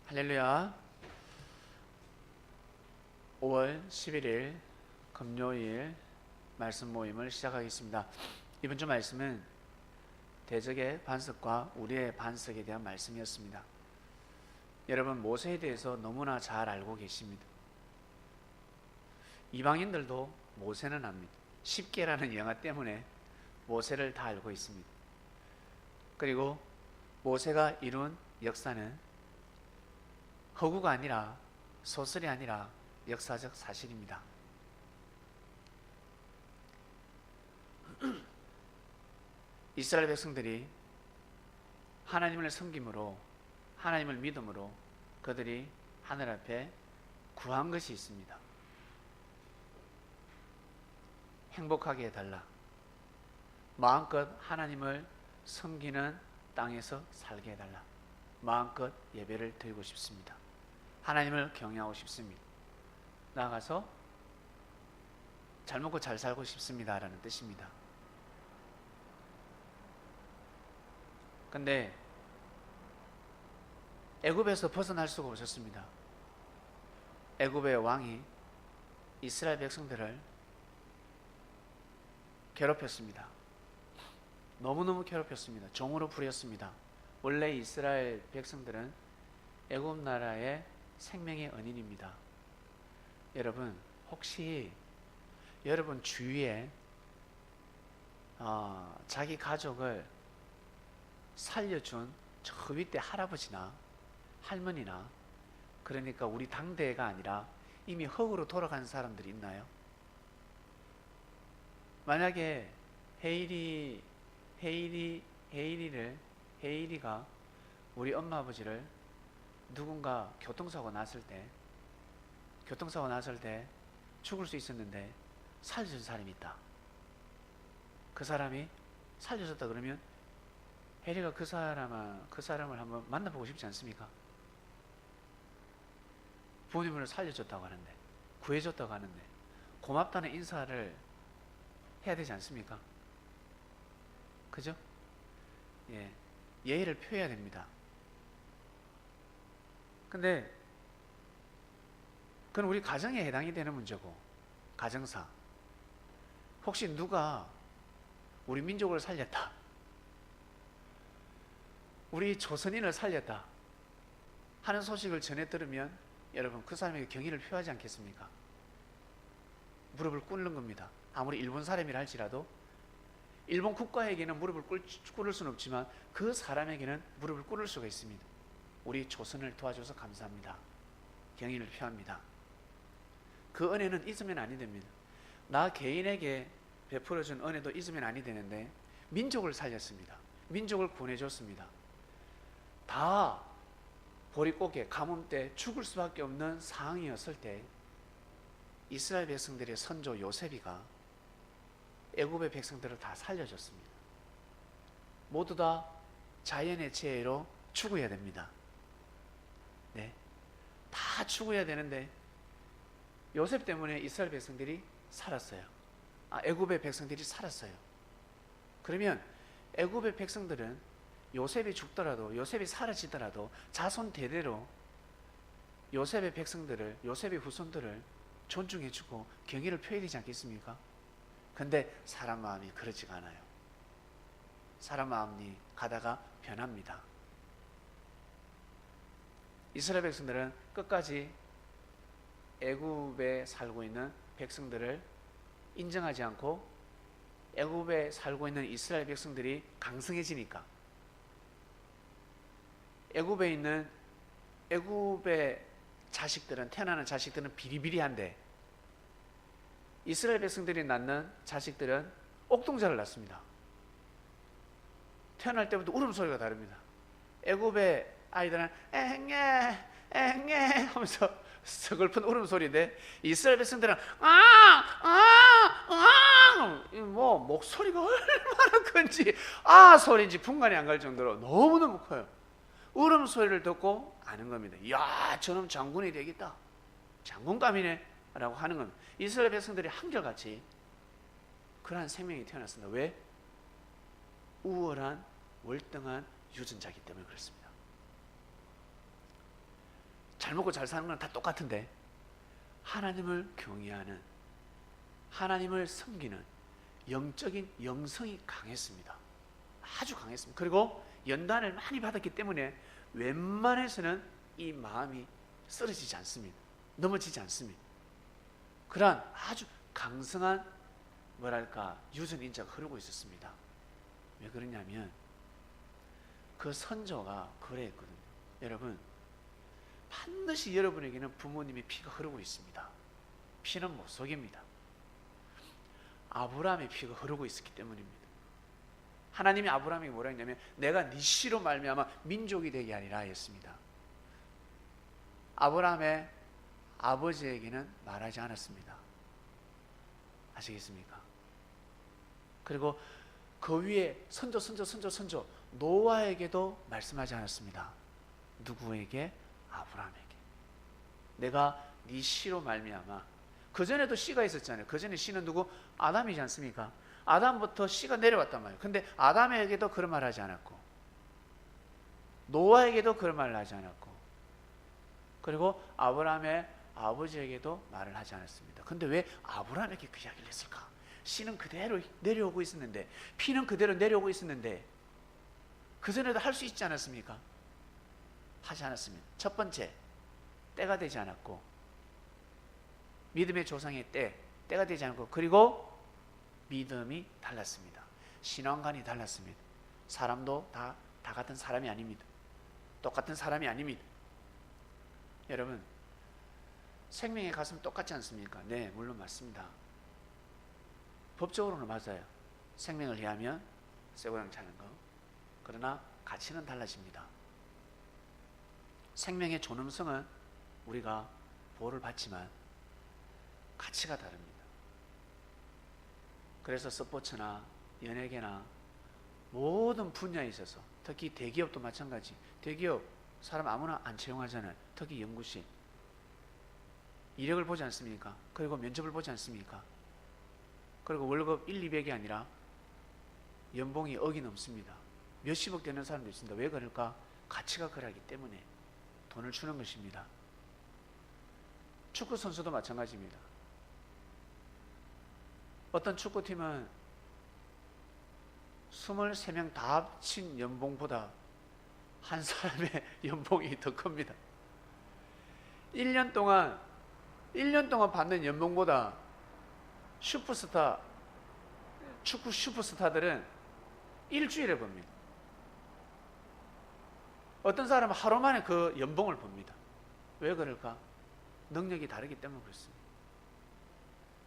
할렐루야. 5월 11일 금요일 말씀 모임을 시작하겠습니다. 이번 주 말씀은 대적의 반석과 우리의 반석에 대한 말씀이었습니다. 여러분, 모세에 대해서 너무나 잘 알고 계십니다. 이방인들도 모세는 압니다. 10개라는 영화 때문에 모세를 다 알고 있습니다. 그리고 모세가 이룬 역사는 허구가 아니라, 소설이 아니라 역사적 사실입니다. 이스라엘 백성들이 하나님을 섬김으로, 하나님을 믿음으로 그들이 하늘 앞에 구한 것이 있습니다. 행복하게 해달라. 마음껏 하나님을 섬기는 땅에서 살게 해달라. 마음껏 예배를 드리고 싶습니다. 하나님을 경외하고 싶습니다. 나아가서 잘 먹고 잘 살고 싶습니다 라는 뜻입니다. 근데 애굽에서 벗어날 수가 없었습니다. 애굽의 왕이 이스라엘 백성들을 괴롭혔습니다. 너무너무 괴롭혔습니다. 종으로 부렸습니다. 원래 이스라엘 백성들은 애굽 나라의 생명의 은인입니다. 여러분, 혹시 여러분 주위에 자기 가족을 살려준 저 윗대 할아버지나 할머니나, 그러니까 우리 당대가 아니라 이미 흙으로 돌아간 사람들이 있나요? 만약에 헤이리가 우리 엄마 아버지를 누군가 교통사고 났을 때 죽을 수 있었는데 살려준 사람이 있다. 그 사람이 살려줬다 그러면 헤이리가 그 사람을 한번 만나보고 싶지 않습니까? 부모님을 살려줬다고 하는데, 구해줬다고 하는데 고맙다는 인사를 해야 되지 않습니까? 그죠? 예, 예의를 표해야 됩니다. 근데 그건 우리 가정에 해당이 되는 문제고, 가정사. 혹시 누가 우리 민족을 살렸다, 우리 조선인을 살렸다 하는 소식을 전해 들으면 여러분, 그 사람에게 경의를 표하지 않겠습니까? 무릎을 꿇는 겁니다. 아무리 일본 사람이라 할지라도 일본 국가에게는 무릎을 꿇을 수는 없지만 그 사람에게는 무릎을 꿇을 수가 있습니다. 우리 조선을 도와줘서 감사합니다. 경의를 표합니다. 그 은혜는 잊으면 아니 됩니다. 나 개인에게 베풀어준 은혜도 잊으면 아니 되는데, 민족을 살렸습니다. 민족을 구원해줬습니다. 다 보릿고개, 가뭄 때 죽을 수밖에 없는 상황이었을 때 이스라엘 백성들의 선조 요셉이가 애굽의 백성들을 다 살려줬습니다. 모두 다 자연의 재해로 죽어야 됩니다. 네, 다 죽어야 되는데 요셉 때문에 이스라엘 백성들이 살았어요. 애굽의 백성들이 살았어요. 그러면 애굽의 백성들은 요셉이 죽더라도, 요셉이 사라지더라도 자손 대대로 요셉의 백성들을, 요셉의 후손들을 존중해주고 경의를 표해야 되지 않겠습니까? 근데 사람 마음이 그렇지가 않아요. 사람 마음이 가다가 변합니다. 이스라엘 백성들은 끝까지 애굽에 살고 있는 백성들을 인정하지 않고 애굽에 살고 있는 이스라엘 백성들이 강성해지니까, 애굽의 자식들은, 태어나는 자식들은 비리비리한데 이스라엘 백성들이 낳는 자식들은 옥동자를 낳습니다. 태어날 때부터 울음소리가 다릅니다. 애굽의 아이들은 엥에 엥에 하면서 서글픈 울음소리인데, 이스라엘 백성들은 뭐 목소리가 얼마나 큰지, 소리인지 분간이 안 갈 정도로 너무너무 커요. 울음소리를 듣고 아는 겁니다. 이야, 저놈 장군이 되겠다, 장군감이네 라고 하는 겁니다. 이스라엘 백성들이 한결같이 그러한 생명이 태어났습니다. 왜? 우월한 월등한 유전자이기 때문에 그렇습니다. 잘 먹고 잘 사는 건 다 똑같은데 하나님을 경외하는, 하나님을 섬기는 영적인 영성이 강했습니다. 아주 강했습니다. 그리고 연단을 많이 받았기 때문에 웬만해서는 이 마음이 쓰러지지 않습니다. 넘어지지 않습니다. 그러한 아주 강성한 유전인자가 흐르고 있었습니다. 왜 그러냐면 그 선조가 그랬거든요. 여러분, 반드시 여러분에게는 부모님의 피가 흐르고 있습니다. 피는 못 속입니다. 아브라함의 피가 흐르고 있었기 때문입니다. 하나님이 아브라함에게 뭐라 했냐면 내가 네 씨로 말미암아 민족이 되게 하리라 했습니다. 아브라함의 아버지에게는 말하지 않았습니다. 아시겠습니까? 그리고 그 위에 선조 노아에게도 말씀하지 않았습니다. 누구에게? 아브라함에게. 내가 네 씨로 말미암아. 그전에도 씨가 있었잖아요. 그전에 씨는 누구? 아담이지 않습니까? 아담부터 씨가 내려왔단 말이에요. 근데 아담에게도 그런 말 하지 않았고 노아에게도 그런 말을 하지 않았고 그리고 아브라함의 아버지에게도 말을 하지 않았습니다. 근데 왜 아브라함에게 그 이야기를 했을까? 씨는 그대로 내려오고 있었는데, 피는 그대로 내려오고 있었는데 그전에도 할 수 있지 않았습니까? 하지 않았습니다. 첫 번째, 때가 되지 않았고, 믿음의 조상의 때가 되지 않고, 그리고 믿음이 달랐습니다. 신앙관이 달랐습니다. 사람도 다 같은 사람이 아닙니다. 똑같은 사람이 아닙니다. 여러분, 생명의 가슴 똑같지 않습니까? 네, 물론 맞습니다. 법적으로는 맞아요. 생명을 위하면 쇠고랑 차는 거. 그러나 가치는 달라집니다. 생명의 존엄성은 우리가 보호를 받지만 가치가 다릅니다. 그래서 스포츠나 연예계나 모든 분야에 있어서, 특히 대기업도 마찬가지. 대기업 사람 아무나 안 채용하잖아요. 특히 연구실. 이력을 보지 않습니까? 그리고 면접을 보지 않습니까? 그리고 월급 1, 200이 아니라 연봉이 억이 넘습니다. 몇십억 되는 사람도 있습니다. 왜 그럴까? 가치가 그러하기 때문에 돈을 주는 것입니다. 축구 선수도 마찬가지입니다. 어떤 축구팀은 23명 다 합친 연봉보다 한 사람의 연봉이 더 큽니다. 1년 동안 받는 연봉보다 축구 슈퍼스타들은 일주일에 봅니다. 어떤 사람은 하루 만에 그 연봉을 봅니다. 왜 그럴까? 능력이 다르기 때문에 그렇습니다.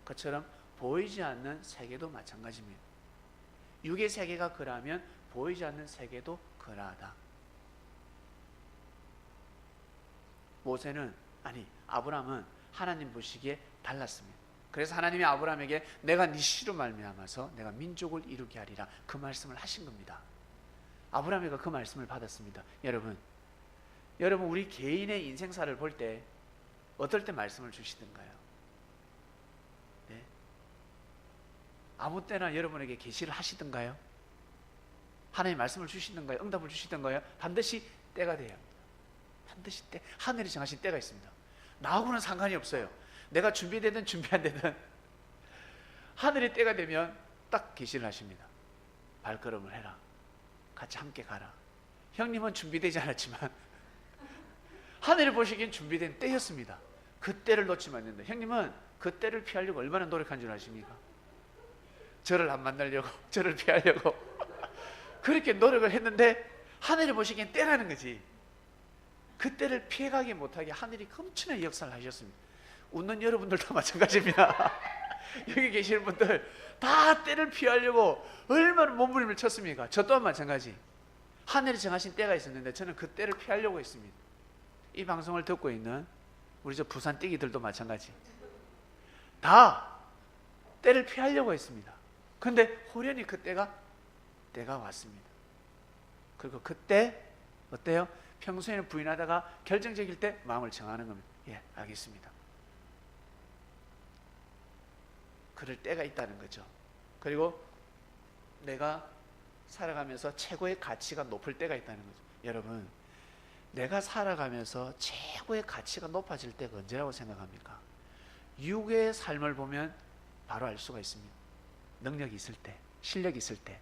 그처럼 보이지 않는 세계도 마찬가지입니다. 육의 세계가 그러하면 보이지 않는 세계도 그러하다. 아브라함은 하나님 보시기에 달랐습니다. 그래서 하나님이 아브라함에게 내가 네 씨로 말미암아서 내가 민족을 이루게 하리라 그 말씀을 하신 겁니다. 아브라함이가 그 말씀을 받았습니다. 여러분 우리 개인의 인생사를 볼 때 어떨 때 말씀을 주시던가요? 네? 아무 때나 여러분에게 계시를 하시던가요? 하나님 말씀을 주시던가요? 응답을 주시던가요? 반드시 때가 돼야 합니다. 반드시 하늘이 정하신 때가 있습니다. 나하고는 상관이 없어요. 내가 준비되든 준비 안 되든 하늘의 때가 되면 딱 계시를 하십니다. 발걸음을 해라. 같이 함께 가라. 형님은 준비되지 않았지만 하늘을 보시기엔 준비된 때였습니다. 그 때를 놓치면 안 된다. 형님은 그 때를 피하려고 얼마나 노력한 줄 아십니까? 저를 안 만나려고, 저를 피하려고 그렇게 노력을 했는데 하늘을 보시기엔 때라는 거지. 그 때를 피해가지 못하게 하늘이 엄청난 역사를 하셨습니다. 웃는 여러분들도 마찬가지입니다. 여기 계시는 분들 다 때를 피하려고 얼마나 몸부림을 쳤습니까? 저 또한 마찬가지. 하늘이 정하신 때가 있었는데 저는 그 때를 피하려고 했습니다. 이 방송을 듣고 있는 우리 저 부산 띠기들도 마찬가지. 다 때를 피하려고 했습니다. 근데 호련히 그 때가 왔습니다. 그리고 그때 어때요? 평소에는 부인하다가 결정적일 때 마음을 정하는 겁니다. 예, 알겠습니다. 그럴 때가 있다는 거죠. 그리고 내가 살아가면서 최고의 가치가 높을 때가 있다는 거죠. 여러분, 내가 살아가면서 최고의 가치가 높아질 때가 언제라고 생각합니까? 육의 삶을 보면 바로 알 수가 있습니다. 능력이 있을 때, 실력이 있을 때,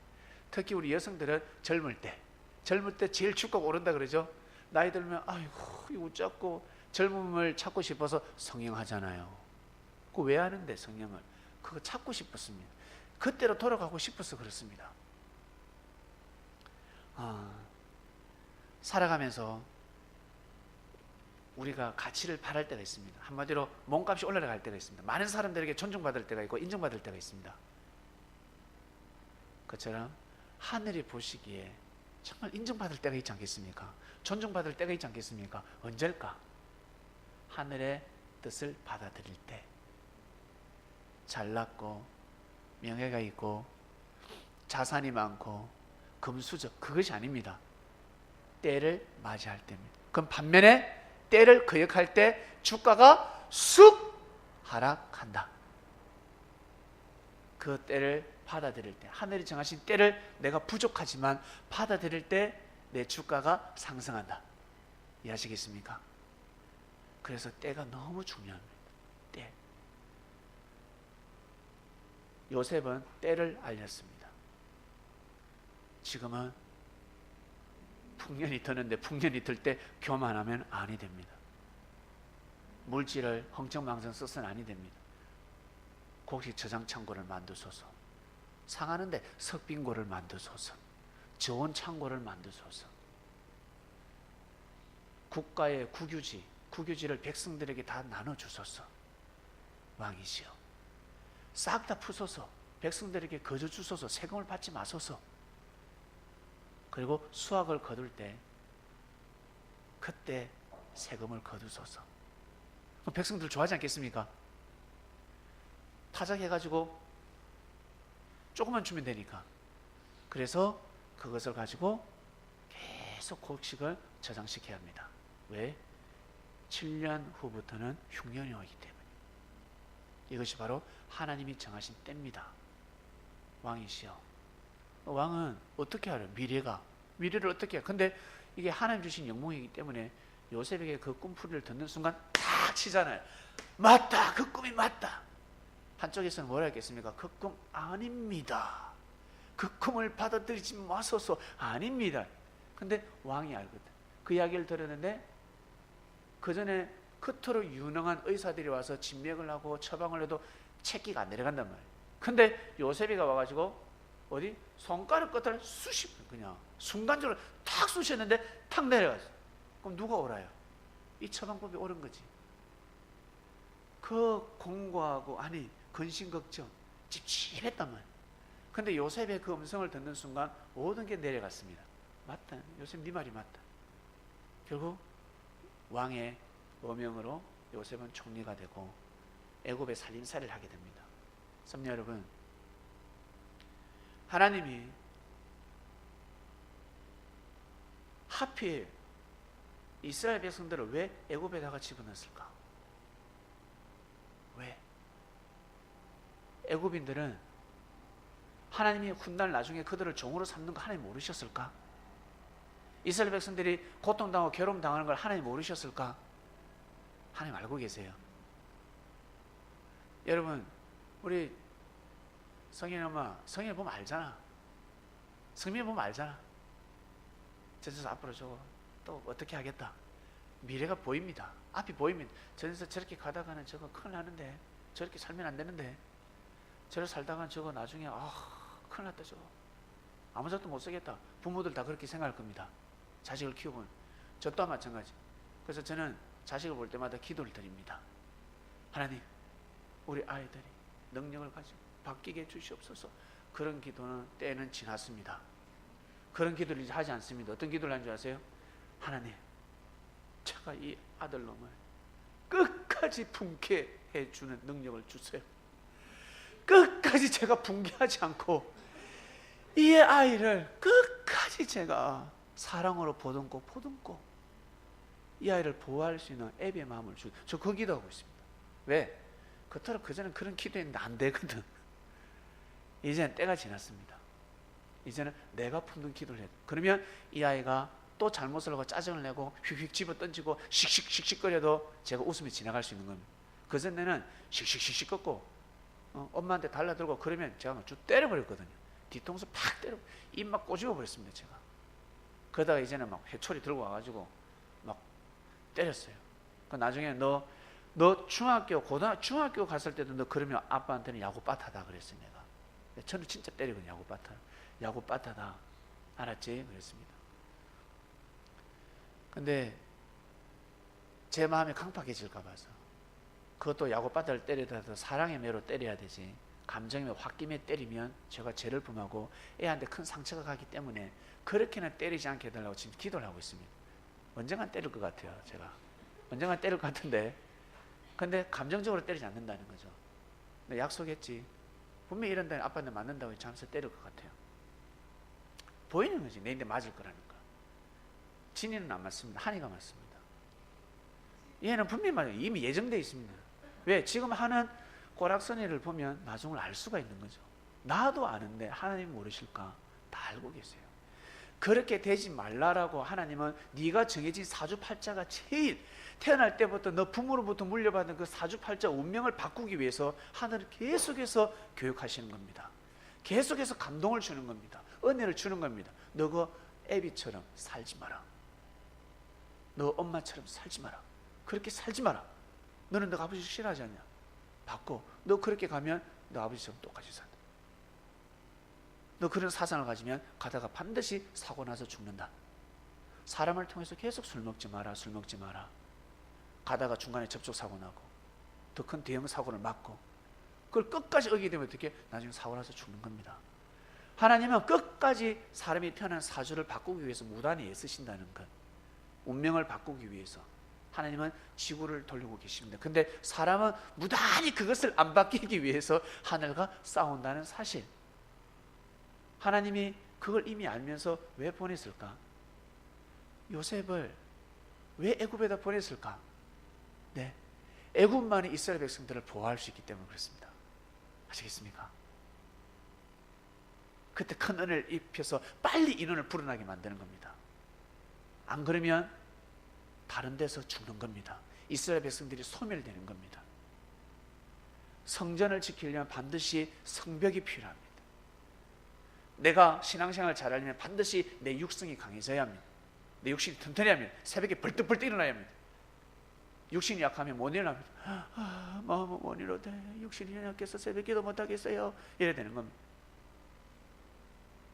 특히 우리 여성들은 젊을 때 제일 축구가 오른다 그러죠. 나이 들면 아이고 이거 작고 젊음을 찾고 싶어서 성형하잖아요. 그거 왜 하는데 성형을? 그거 찾고 싶었습니다. 그때로 돌아가고 싶어서 그렇습니다. 살아가면서 우리가 가치를 바랄 때가 있습니다. 한마디로 몸값이 올라갈 때가 있습니다. 많은 사람들에게 존중받을 때가 있고 인정받을 때가 있습니다. 그처럼 하늘이 보시기에 정말 인정받을 때가 있지 않겠습니까? 존중받을 때가 있지 않겠습니까? 언제일까? 하늘의 뜻을 받아들일 때, 잘났고 명예가 있고 자산이 많고 금수저, 그것이 아닙니다. 때를 맞이할 때입니다. 그럼 반면에 때를 거역할 때 주가가 쑥 하락한다. 그 때를 받아들일 때, 하늘이 정하신 때를 내가 부족하지만 받아들일 때 내 주가가 상승한다. 이해하시겠습니까? 그래서 때가 너무 중요합니다. 때. 요셉은 때를 알렸습니다. 지금은 풍년이 드는데 풍년이 들 때 교만하면 아니 됩니다. 물질을 흥청망청 써서는 아니 됩니다. 곡식 저장 창고를 만드소서. 상하는데 석빙고를 만드소서. 저온 창고를 만드소서. 국가의 국유지를 백성들에게 다 나눠주소서. 왕이시여, 싹 다 푸소서. 백성들에게 거저 주소서. 세금을 받지 마소서. 그리고 수확을 거둘 때 그때 세금을 거두소서. 백성들 좋아하지 않겠습니까? 타작해가지고 조금만 주면 되니까. 그래서 그것을 가지고 계속 곡식을 저장시켜야 합니다. 왜? 7년 후부터는 흉년이 오기 때문에. 이것이 바로 하나님이 정하신 때입니다. 왕이시여. 왕은 어떻게 알아요? 미래를 어떻게 해요? 근데 이게 하나님 주신 영몽이기 때문에 요셉에게 그 꿈풀이를 듣는 순간 탁 치잖아요. 맞다, 그 꿈이 맞다. 한쪽에서는 뭐라 했겠습니까? 그 꿈 아닙니다. 그 꿈을 받아들이지 마소서. 아닙니다. 근데 왕이 알거든. 그 이야기를 들었는데 그 전에 그토록 유능한 의사들이 와서 진맥을 하고 처방을 해도 채기가 안 내려간단 말이에요. 근데 요셉이가 와가지고 어디 손가락 끝을 그냥 순간적으로 탁 쑤셨는데 탁 내려갔어. 그럼 누가 옳아요? 이 처방법이 옳은 거지. 그 공고하고 근심 걱정 찝찝했단 말이에요. 근데 요셉의 그 음성을 듣는 순간 모든 게 내려갔습니다. 맞다, 요셉 네 말이 맞다. 결국 왕의 어명으로 요셉은 총리가 되고 애굽의 살림살이를 하게 됩니다. 성도 여러분, 하나님이 하필 이스라엘 백성들을 왜 애굽에다가 집어넣었을까? 왜? 애굽인들은 하나님이 훗날 나중에 그들을 종으로 삼는 거 하나님 모르셨을까? 이스라엘 백성들이 고통당하고 괴로움 당하는 걸 하나님 모르셨을까? 하나님 알고 계세요. 여러분, 우리 성인 엄마, 성인 보면 알잖아. 성민 보면 알잖아. 저에서 앞으로 저거 또 어떻게 하겠다. 미래가 보입니다. 앞이 보이면 저에서 저렇게 가다가는 저거 큰일 나는데, 저렇게 살면 안 되는데, 저렇게 살다가는 저거 나중에 큰일 났다 저거. 아무 작도 못 쓰겠다. 부모들 다 그렇게 생각할 겁니다. 자식을 키우면. 저 또한 마찬가지. 그래서 저는 자식을 볼 때마다 기도를 드립니다. 하나님, 우리 아이들이 능력을 가지고 바뀌게 해주시옵소서. 그런 기도는 때는 지났습니다. 그런 기도를 이제 하지 않습니다. 어떤 기도를 하는 줄 아세요? 하나님, 제가 이 아들놈을 끝까지 붕괴 해주는 능력을 주세요. 끝까지 제가 붕괴하지 않고 이 아이를 끝까지 제가 사랑으로 보듬고 이 아이를 보호할 수 있는 애비의 마음을 주세요. 저 그 기도하고 있습니다. 왜? 그토록 그전엔 그런 기도했는데 안 되거든. 이제는 때가 지났습니다. 이제는 내가 품는 기도를 해야 돼. 그러면 이 아이가 또 잘못을 하고 짜증을 내고 휙휙 집어 던지고 씩씩씩씩거려도 제가 웃으며 지나갈 수 있는 겁니다. 그전에는 씩씩씩씩 걷고 엄마한테 달라들고 그러면 제가 막 쭉 때려버렸거든요. 뒤통수 팍 때려 입 막 꼬집어 버렸습니다. 제가. 그러다가 이제는 막 회초리 들고 와가지고 막 때렸어요. 그 나중에 너 중학교 갔을 때도 너 그러면 아빠한테는 야구 빠타다 그랬어요. 내가. 저는 진짜 때리거든요. 야구 빠타다 알았지? 그랬습니다. 근데 제 마음이 강팍해질까 봐서 그것도 야구 빠타를 때리더라도 사랑의 매로 때려야 되지, 감정의 홧김에 때리면 제가 죄를 범하고 애한테 큰 상처가 가기 때문에 그렇게는 때리지 않게 해달라고 지금 기도를 하고 있습니다. 언젠간 때릴 것 같아요. 제가 언젠간 때릴 것 같은데, 근데 감정적으로 때리지 않는다는 거죠. 근데 약속했지. 분명히 이런다면 아빠한테 맞는다고 잠시 때릴 것 같아요. 보이는 거지. 내인데 맞을 거라니까. 진이는 안 맞습니다. 한이가 맞습니다. 얘는 분명히 맞아요. 이미 예정되어 있습니다. 왜? 지금 하는 꼬락서니를 보면 나중을 알 수가 있는 거죠. 나도 아는데 하나님 모르실까? 다 알고 계세요. 그렇게 되지 말라라고 하나님은 네가 정해진 사주팔자가 제일 태어날 때부터 너 부모로부터 물려받은 그 사주팔자 운명을 바꾸기 위해서 하늘을 계속해서 교육하시는 겁니다. 계속해서 감동을 주는 겁니다. 은혜를 주는 겁니다. 너 그 애비처럼 살지 마라. 너 엄마처럼 살지 마라. 그렇게 살지 마라. 너는 너 아버지 싫어하지 않냐? 바꿔. 너 그렇게 가면 너 아버지처럼 똑같이 산다. 너 그런 사상을 가지면 가다가 반드시 사고 나서 죽는다. 사람을 통해서 계속 술 먹지 마라. 술 먹지 마라. 가다가 중간에 접촉사고 나고 더 큰 대형 사고를 맞고 그걸 끝까지 어기게 되면 어떻게? 나중에 사고 나서 죽는 겁니다. 하나님은 끝까지 사람이 태어난 사주를 바꾸기 위해서 무단히 애쓰신다는 것, 운명을 바꾸기 위해서 하나님은 지구를 돌리고 계십니다. 근데 사람은 무단히 그것을 안 바뀌기 위해서 하늘과 싸운다는 사실, 하나님이 그걸 이미 알면서 왜 보냈을까? 요셉을 왜 애굽에다 보냈을까? 네, 애굽만이 이스라엘 백성들을 보호할 수 있기 때문에 그렇습니다. 아시겠습니까? 그때 큰 은혜를 입혀서 빨리 인원을 불어나게 만드는 겁니다. 안 그러면 다른 데서 죽는 겁니다. 이스라엘 백성들이 소멸되는 겁니다. 성전을 지키려면 반드시 성벽이 필요합니다. 내가 신앙생활을 잘하려면 반드시 내 육성이 강해져야 합니다. 내 육신이 튼튼해야 합니다. 새벽에 벌떡벌떡 일어나야 합니다. 육신이 약하면 못 일어납니다. 마음은 못 일어대. 육신이 약해서 새벽 기도 못하겠어요. 이래야 되는 겁니다.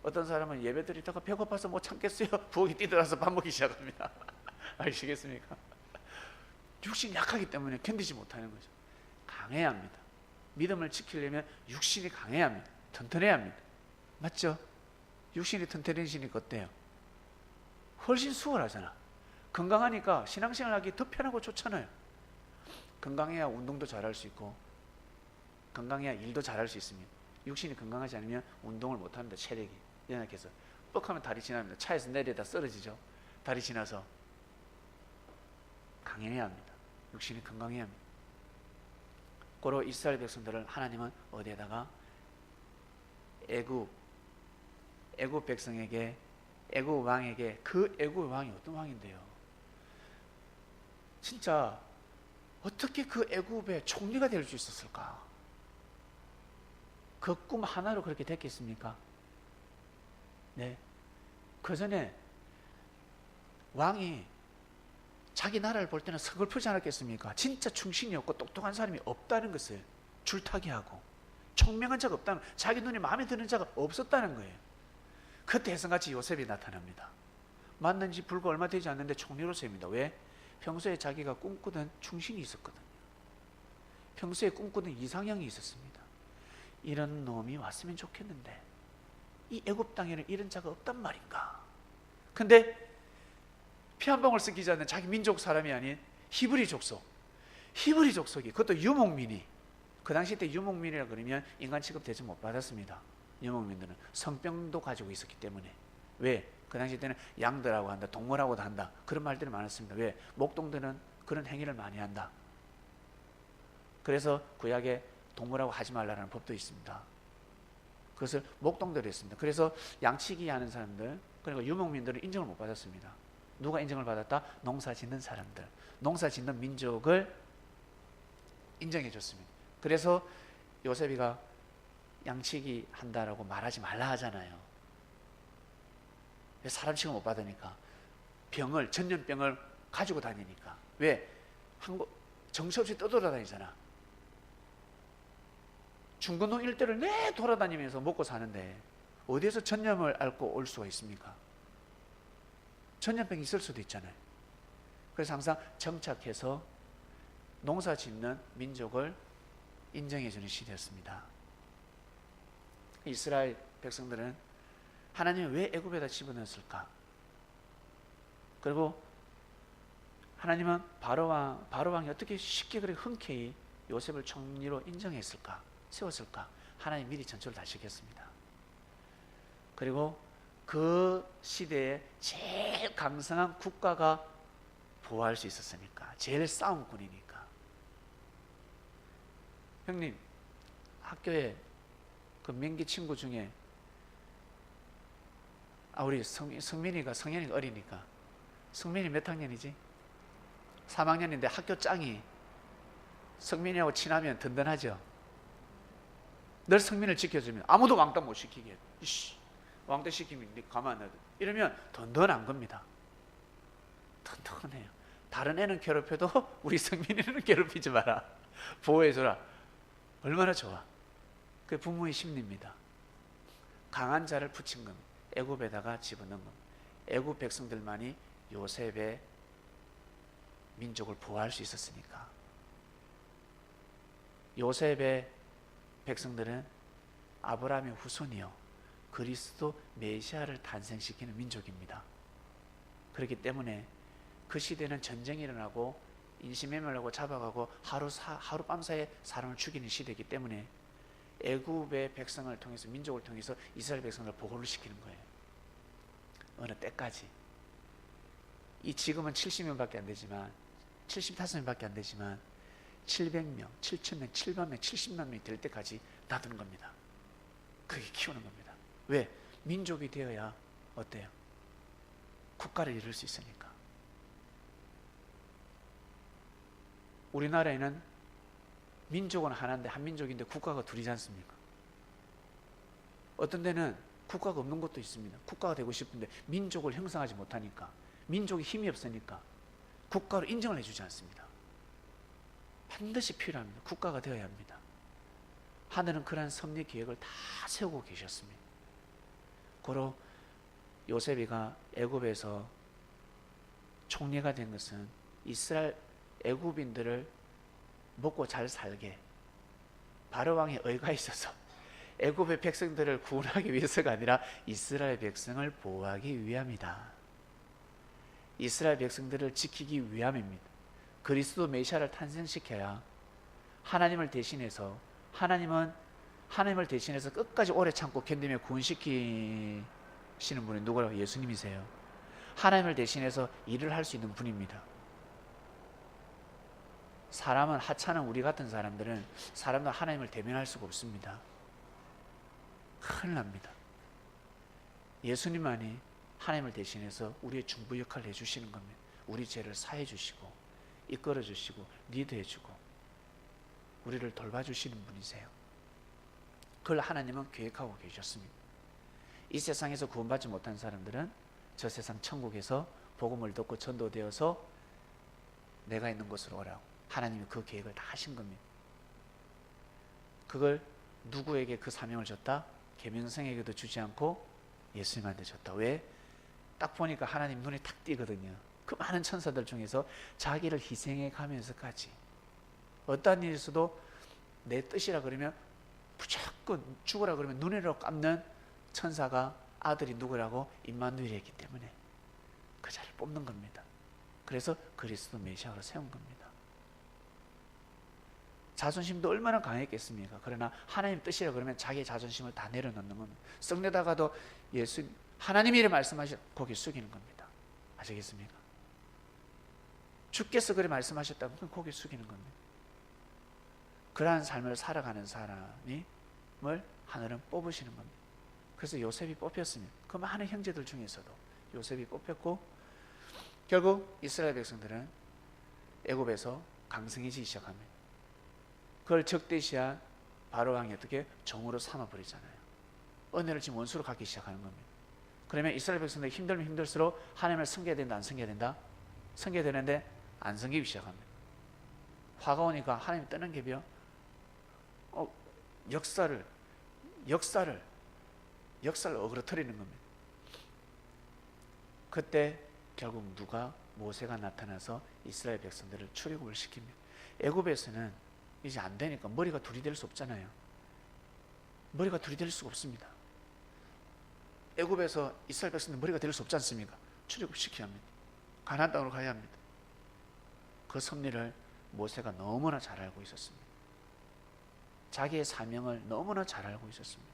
어떤 사람은 예배 드리다가 배고파서 못 참겠어요. 부엌에 뛰들어서 밥 먹기 시작합니다. 아시겠습니까? 육신이 약하기 때문에 견디지 못하는 거죠. 강해야 합니다. 믿음을 지키려면 육신이 강해야 합니다. 튼튼해야 합니다. 맞죠? 육신이 튼튼해지니까 어때요? 훨씬 수월하잖아. 건강하니까 신앙생활 하기 더 편하고 좋잖아요. 건강해야 운동도 잘할 수 있고 건강해야 일도 잘할 수 있습니다. 육신이 건강하지 않으면 운동을 못합니다. 체력이 연약해서 뻑하면 다리 지납니다. 차에서 내려다 쓰러지죠. 다리 지나서. 강해야 합니다. 육신이 건강해야 합니다. 고로 이스라엘 백성들을 하나님은 어디에다가? 애굽 백성에게, 애굽 왕에게. 그 애굽 왕이 어떤 왕인데요? 진짜 어떻게 그 애굽의 총리가 될 수 있었을까? 그 꿈 하나로 그렇게 됐겠습니까? 네. 그 전에 왕이 자기 나라를 볼 때는 서글프지 않았겠습니까? 진짜 충신이 없고 똑똑한 사람이 없다는 것을 줄타기 하고 총명한 자가 없다는, 자기 눈에 마음에 드는 자가 없었다는 거예요. 그때 해성같이 요셉이 나타납니다. 만난 지 불과 얼마 되지 않는데 총리로서입니다. 왜? 평소에 자기가 꿈꾸던 충신이 있었거든요. 평소에 꿈꾸던 이상형이 있었습니다. 이런 놈이 왔으면 좋겠는데 이 애굽 땅에는 이런 자가 없단 말인가. 근데 피 한 방울 섞이지 않는 자기 민족 사람이 아닌 히브리 족속이, 그것도 유목민이, 그 당시 때 유목민이라 그러면 인간 취급 대접 못 받았습니다. 유목민들은 성병도 가지고 있었기 때문에. 왜? 그 당시 때는 양들하고 한다, 동물하고도 한다, 그런 말들이 많았습니다. 왜? 목동들은 그런 행위를 많이 한다. 그래서 구약에 동물하고 하지 말라는 법도 있습니다. 그것을 목동들이 했습니다. 그래서 양치기 하는 사람들, 그리고 유목민들은 인정을 못 받았습니다. 누가 인정을 받았다? 농사 짓는 사람들, 농사 짓는 민족을 인정해 줬습니다. 그래서 요셉이가 양치기 한다라고 말하지 말라 하잖아요. 사람 취급 못 받으니까, 전염병을 가지고 다니니까. 왜? 정처 없이 떠돌아다니잖아. 중근동 일대를 내 돌아다니면서 먹고 사는데 어디에서 전염을 앓고 올 수가 있습니까? 전염병이 있을 수도 있잖아요. 그래서 항상 정착해서 농사 짓는 민족을 인정해 주는 시대였습니다. 이스라엘 백성들은 하나님이 왜 애굽에다 집어넣었을까? 그리고 하나님은 바로왕이 어떻게 쉽게 그렇게 흔쾌히 요셉을 총리로 인정했을까? 세웠을까? 하나님 미리 전초를 다 시켰습니다. 그리고 그 시대에 제일 강성한 국가가 보호할 수 있었으니까, 제일 싸움꾼이니까. 형님, 학교에 그 민기 친구 중에 우리 성민이가 어리니까, 성민이 몇 학년이지? 3학년인데 학교 짱이 성민이하고 친하면 든든하죠. 늘 성민을 지켜주면 아무도 왕따 못 시키게. 왕따 시키면 네 가만 안 놔둬. 이러면 든든한 겁니다. 든든해요. 다른 애는 괴롭혀도 우리 성민이는 괴롭히지 마라. 보호해줘라. 얼마나 좋아. 그게 부모의 심리입니다. 강한 자를 붙인 겁니다. 애굽에다가 집어넣은 겁니다. 애굽 백성들만이 요셉의 민족을 보호할 수 있었으니까. 요셉의 백성들은 아브라함의 후손이요, 그리스도 메시아를 탄생시키는 민족입니다. 그렇기 때문에 그 시대는 전쟁이 일어나고 인신매매하고 잡아가고 하룻밤 사이에 사람을 죽이는 시대이기 때문에 애굽의 백성을 통해서, 민족을 통해서 이스라엘 백성을 보호를 시키는 거예요. 어느 때까지. 지금은 70명밖에 안 되지만, 75명밖에 안 되지만 700명, 7,000명, 7만명, 70만 명이 될 때까지 놔두는 겁니다. 그게 키우는 겁니다. 왜? 민족이 되어야 어때요? 국가를 이룰 수 있으니까. 우리나라에는 민족은 하나인데, 한민족인데 국가가 둘이지 않습니까? 어떤 데는 국가가 없는 곳도 있습니다. 국가가 되고 싶은데 민족을 형성하지 못하니까, 민족이 힘이 없으니까 국가로 인정을 해주지 않습니다. 반드시 필요합니다. 국가가 되어야 합니다. 하늘은 그러한 섭리 계획을 다 세우고 계셨습니다. 고로 요셉이가 애굽에서 총리가 된 것은 이스라엘 애굽인들을 먹고 잘 살게, 바로왕의 의가 있어서 애굽의 백성들을 구원하기 위해서가 아니라 이스라엘 백성을 보호하기 위함이다. 이스라엘 백성들을 지키기 위함입니다. 그리스도 메시아를 탄생시켜야 하나님을 대신해서, 하나님을 대신해서 끝까지 오래 참고 견디며 구원시키시는 분이 누구라고? 예수님이세요. 하나님을 대신해서 일을 할 수 있는 분입니다. 사람은, 하찮은 우리 같은 사람들은 사람도 하나님을 대면할 수가 없습니다. 큰일 납니다. 예수님만이 하나님을 대신해서 우리의 중보 역할을 해주시는 겁니다. 우리 죄를 사해 주시고 이끌어 주시고 리드해 주고 우리를 돌봐주시는 분이세요. 그걸 하나님은 계획하고 계셨습니다. 이 세상에서 구원받지 못한 사람들은 저 세상 천국에서 복음을 듣고 전도되어서 내가 있는 곳으로 오라고 하나님이 그 계획을 다 하신 겁니다. 그걸 누구에게 그 사명을 줬다? 계명성에게도 주지 않고 예수님한테 줬다. 왜? 딱 보니까 하나님 눈에 탁 띄거든요. 그 많은 천사들 중에서 자기를 희생해 가면서까지 어떠한 일에서도 내 뜻이라 그러면 무조건 죽으라 그러면 눈으로 감는 천사가 아들이 누구라고? 임마누엘이었기 때문에 그 자를 뽑는 겁니다. 그래서 그리스도 메시아로 세운 겁니다. 자존심도 얼마나 강했겠습니까? 그러나 하나님 뜻이라 그러면 자기의 자존심을 다 내려놓는 겁니다. 성내다가도 하나님이 이래 말씀하셔 고개 숙이는 겁니다. 아시겠습니까? 주께서 그래 말씀하셨다면 고개 숙이는 겁니다. 그러한 삶을 살아가는 사람을 하늘은 뽑으시는 겁니다. 그래서 요셉이 뽑혔습니다. 그 많은 형제들 중에서도 요셉이 뽑혔고 결국 이스라엘 백성들은 애굽에서 강성해지기 시작합니다. 그걸 적대시한 바로 왕이 어떻게 종으로 삼아버리잖아요. 은혜를 지금 원수로 갖기 시작하는 겁니다. 그러면 이스라엘 백성들이 힘들면 힘들수록 하나님을 섬겨야 된다, 안 섬겨야 된다? 섬겨야 되는데 안 섬기기 시작합니다. 화가 오니까 하나님 떠난 게 역사를 어그러뜨리는 겁니다. 그때 결국 누가? 모세가 나타나서 이스라엘 백성들을 출애굽을 시킵니다. 애굽에서는 이제 안 되니까 머리가 둘이 될 수 없잖아요. 머리가 둘이 될 수가 없습니다. 애굽에서 이스라엘 백성들 머리가 될 수 없지 않습니까? 출애굽 시켜야 합니다. 가나안 땅으로 가야 합니다. 그 섭리를 모세가 너무나 잘 알고 있었습니다. 자기의 사명을 너무나 잘 알고 있었습니다.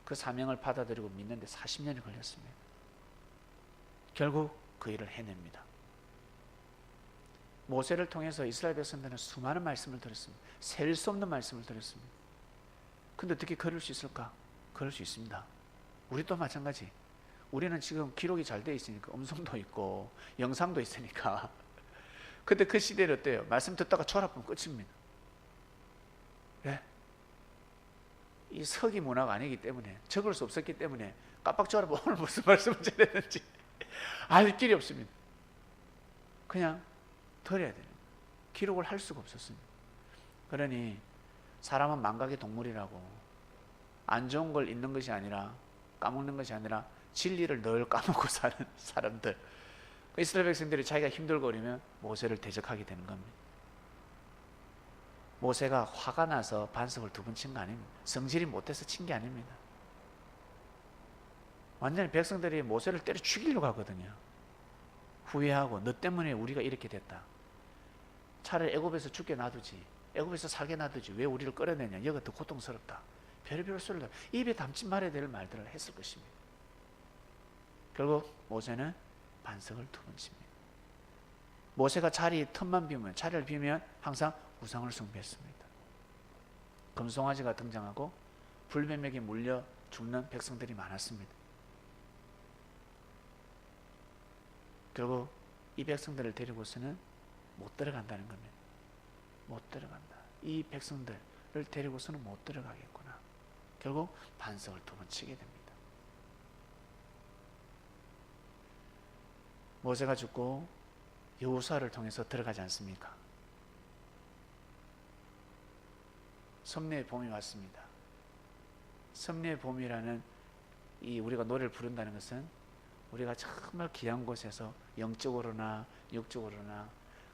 그 사명을 받아들이고 믿는데 40년이 걸렸습니다. 결국 그 일을 해냅니다. 모세를 통해서 이스라엘 백성들은 수많은 말씀을 들었습니다. 셀 수 없는 말씀을 들었습니다. 근데 어떻게 걸을 수 있을까? 걸을 수 있습니다. 우리도 마찬가지. 우리는 지금 기록이 잘 되어 있으니까, 음성도 있고 영상도 있으니까. 근데 그 시대는 어때요? 말씀 듣다가 졸아보면 끝입니다. 왜? 이 서기 문화가 아니기 때문에, 적을 수 없었기 때문에 깜빡 졸아보면 오늘 무슨 말씀을 전했는지 알 길이 없습니다. 그냥 들어야 돼요. 기록을 할 수가 없었습니다. 그러니 사람은 망각의 동물이라고, 안 좋은 걸 잊는 것이 아니라, 까먹는 것이 아니라 진리를 늘 까먹고 사는 사람들. 이스라엘 백성들이 자기가 힘들거리면 모세를 대적하게 되는 겁니다. 모세가 화가 나서 반석을 2번 친 거 아닙니다. 성질이 못해서 친 게 아닙니다. 완전히 백성들이 모세를 때려 죽이려고 하거든요. 후회하고, 너 때문에 우리가 이렇게 됐다. 차라리 애굽에서 죽게 놔두지, 애굽에서 살게 놔두지, 왜 우리를 끌어내냐, 여기가 더 고통스럽다. 별의별 소리를, 입에 담지 말아야 될 말들을 했을 것입니다. 결국 모세는 반석을 2번 칩니다. 모세가 틈만 비우면, 자리를 비우면 항상 우상을 숭배했습니다. 금송아지가 등장하고 불뱀에게 물려 죽는 백성들이 많았습니다. 결국 이 백성들을 데리고서는 못 들어간다는 겁니다. 못 들어간다. 이 백성들을 데리고서는 못 들어가겠구나. 결국 반석을 2번 치게 됩니다. 모세가 죽고 여호수아를 통해서 들어가지 않습니까? 섭리의 봄이 왔습니다. 섭리의 봄이라는 이 우리가 노래를 부른다는 것은 우리가 정말 귀한 곳에서 영적으로나 육적으로나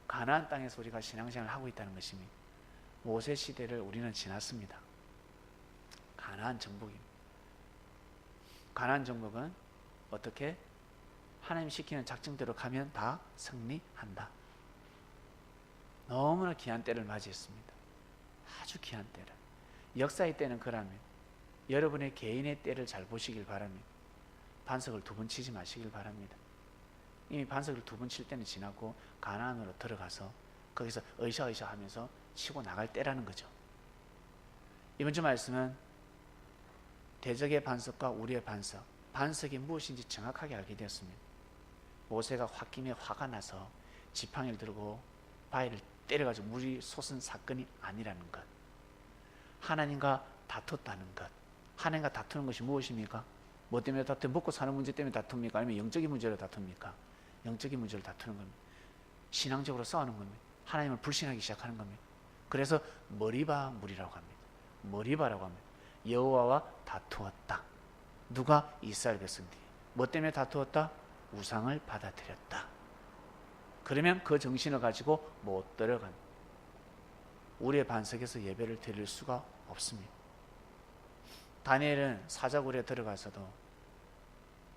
가나안 땅에서 우리가 신앙생활을 하고 있다는 것입니다. 모세 시대를 우리는 지났습니다. 가나안 정복입니다. 가나안 정복은 어떻게? 하나님 시키는 작정대로 가면 다 승리한다. 너무나 귀한 때를 맞이했습니다. 아주 귀한 때를. 역사의 때는 그라면 여러분의 개인의 때를 잘 보시길 바랍니다. 반석을 2번 치지 마시길 바랍니다. 이미 반석을 2번 칠 때는 지났고 가나안으로 들어가서 거기서 으쌰으쌰 하면서 치고 나갈 때라는 거죠. 이번 주 말씀은 대적의 반석과 우리의 반석, 반석이 무엇인지 정확하게 알게 되었습니다. 모세가 홧김에 화가 나서 지팡이를 들고 바위를 때려가지고 물이 솟은 사건이 아니라는 것, 하나님과 다퉜다는 것. 하나님과 다투는 것이 무엇입니까? 뭐 때문에 다투? 먹고 사는 문제 때문에 다툽니까? 아니면 영적인 문제로 다툽니까? 영적인 문제로 다투는 겁니다. 신앙적으로 싸우는 겁니다. 하나님을 불신하기 시작하는 겁니다. 그래서 머리바 물이라고 합니다. 머리바라고 합니다. 여호와와 다투었다. 누가? 이스라엘 백성들이. 뭐 때문에 다투었다? 우상을 받아들였다. 그러면 그 정신을 가지고 못 들어간, 우리의 반석에서 예배를 드릴 수가 없습니다. 다니엘은 사자굴에 들어가서도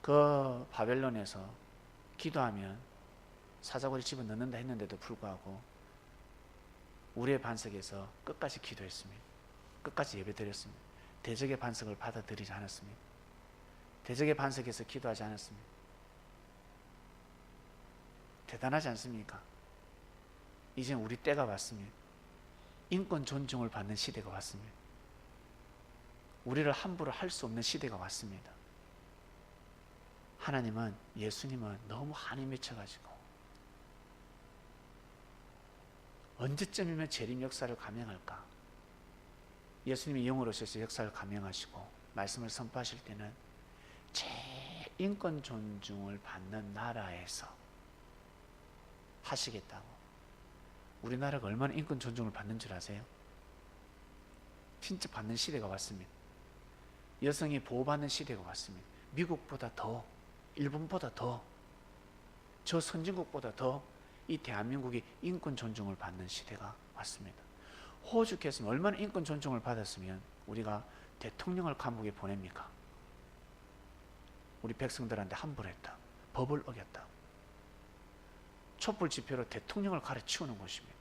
그 바벨론에서 기도하면 사자굴에 집어넣는다 했는데도 불구하고 우리의 반석에서 끝까지 기도했습니다. 끝까지 예배 드렸습니다. 대적의 반석을 받아들이지 않았습니다. 대적의 반석에서 기도하지 않았습니다. 대단하지 않습니까? 이제 우리 때가 왔습니다. 인권 존중을 받는 시대가 왔습니다. 우리를 함부로 할 수 없는 시대가 왔습니다. 하나님은, 예수님은 너무 한이 맺혀가지고 언제쯤이면 재림 역사를 감행할까? 예수님이 영으로 오셔서 역사를 감행하시고 말씀을 선포하실 때는 제일 인권 존중을 받는 나라에서 하시겠다고. 우리나라가 얼마나 인권 존중을 받는 줄 아세요? 진짜 받는 시대가 왔습니다. 여성이 보호받는 시대가 왔습니다. 미국보다 더, 일본보다 더, 저 선진국보다 더 이 대한민국이 인권 존중을 받는 시대가 왔습니다. 호주께서는 얼마나 인권 존중을 받았으면 우리가 대통령을 감옥에 보냅니까? 우리 백성들한테 함부로 했다, 법을 어겼다, 촛불 집회로 대통령을 가르치우는 것입니다.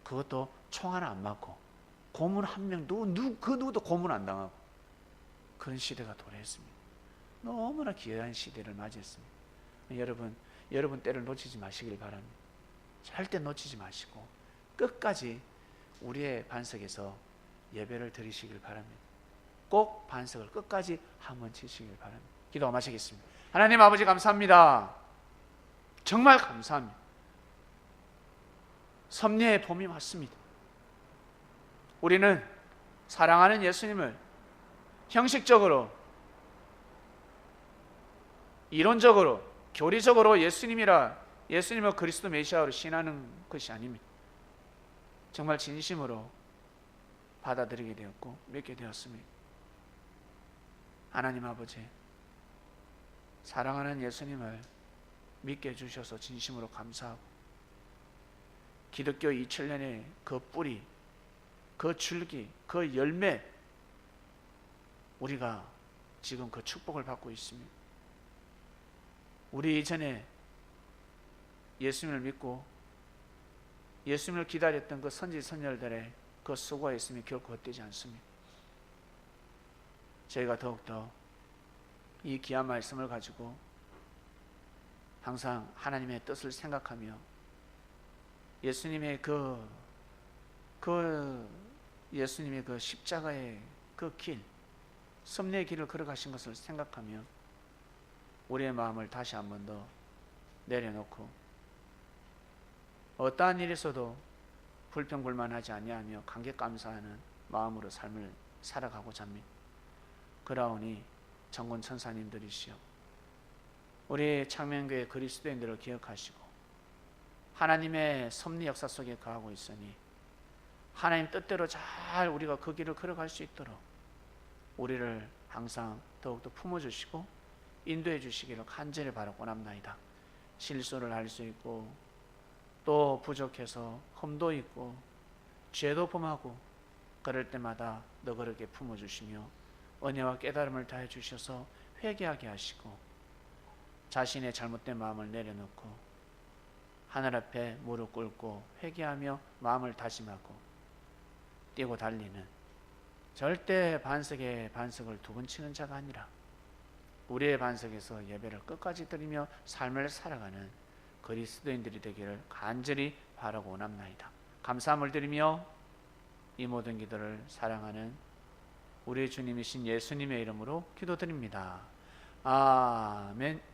그것도 총 하나 안 맞고 고문 한 명, 그 누구도 고문 안 당하고 그런 시대가 도래했습니다. 너무나 귀한 시대를 맞이했습니다. 여러분 때를 놓치지 마시길 바랍니다. 절대 놓치지 마시고 끝까지 우리의 반석에서 예배를 드리시길 바랍니다. 꼭 반석을 끝까지 한번 치시길 바랍니다. 기도 마치겠습니다. 하나님 아버지 감사합니다. 정말 감사합니다. 섭리의 봄이 왔습니다. 우리는 사랑하는 예수님을 형식적으로, 이론적으로, 교리적으로 예수님을 그리스도 메시아로 신하는 것이 아닙니다. 정말 진심으로 받아들이게 되었고 믿게 되었습니다. 하나님 아버지, 사랑하는 예수님을 믿게 해주셔서 진심으로 감사하고 기독교 2000년의 그 뿌리, 그 줄기, 그 열매, 우리가 지금 그 축복을 받고 있습니다. 우리 이전에 예수님을 믿고 예수님을 기다렸던 그 선지 선열들의 그 수고가 있으면 결코 헛되지 않습니다. 저희가 더욱더 이 귀한 말씀을 가지고 항상 하나님의 뜻을 생각하며 예수님의 예수님의 그 십자가의 그 길, 섭리의 길을 걸어가신 것을 생각하며 우리의 마음을 다시 한 번 더 내려놓고 어떠한 일에서도 불평불만하지 아니하며 감격 감사하는 마음으로 삶을 살아가고자 합니다. 그러하오니 정권 천사님들이시여, 우리 창명교회 그리스도인들을 기억하시고 하나님의 섭리 역사 속에 거하고 있으니 하나님 뜻대로 잘 우리가 그 길을 걸어갈 수 있도록 우리를 항상 더욱더 품어주시고 인도해 주시기를 간절히 바라고 원합나이다. 실수를 할 수 있고 또 부족해서 흠도 있고 죄도 범하고 그럴 때마다 너그럽게 품어주시며 은혜와 깨달음을 다해 주셔서 회개하게 하시고 자신의 잘못된 마음을 내려놓고 하늘 앞에 무릎 꿇고 회개하며 마음을 다짐하고 뛰고 달리는, 절대 반석에 반석을 두 번 치는 자가 아니라 우리의 반석에서 예배를 끝까지 드리며 삶을 살아가는 그리스도인들이 되기를 간절히 바라고 원합나이다. 감사함을 드리며 이 모든 기도를 사랑하는 우리 주님이신 예수님의 이름으로 기도드립니다. 아멘.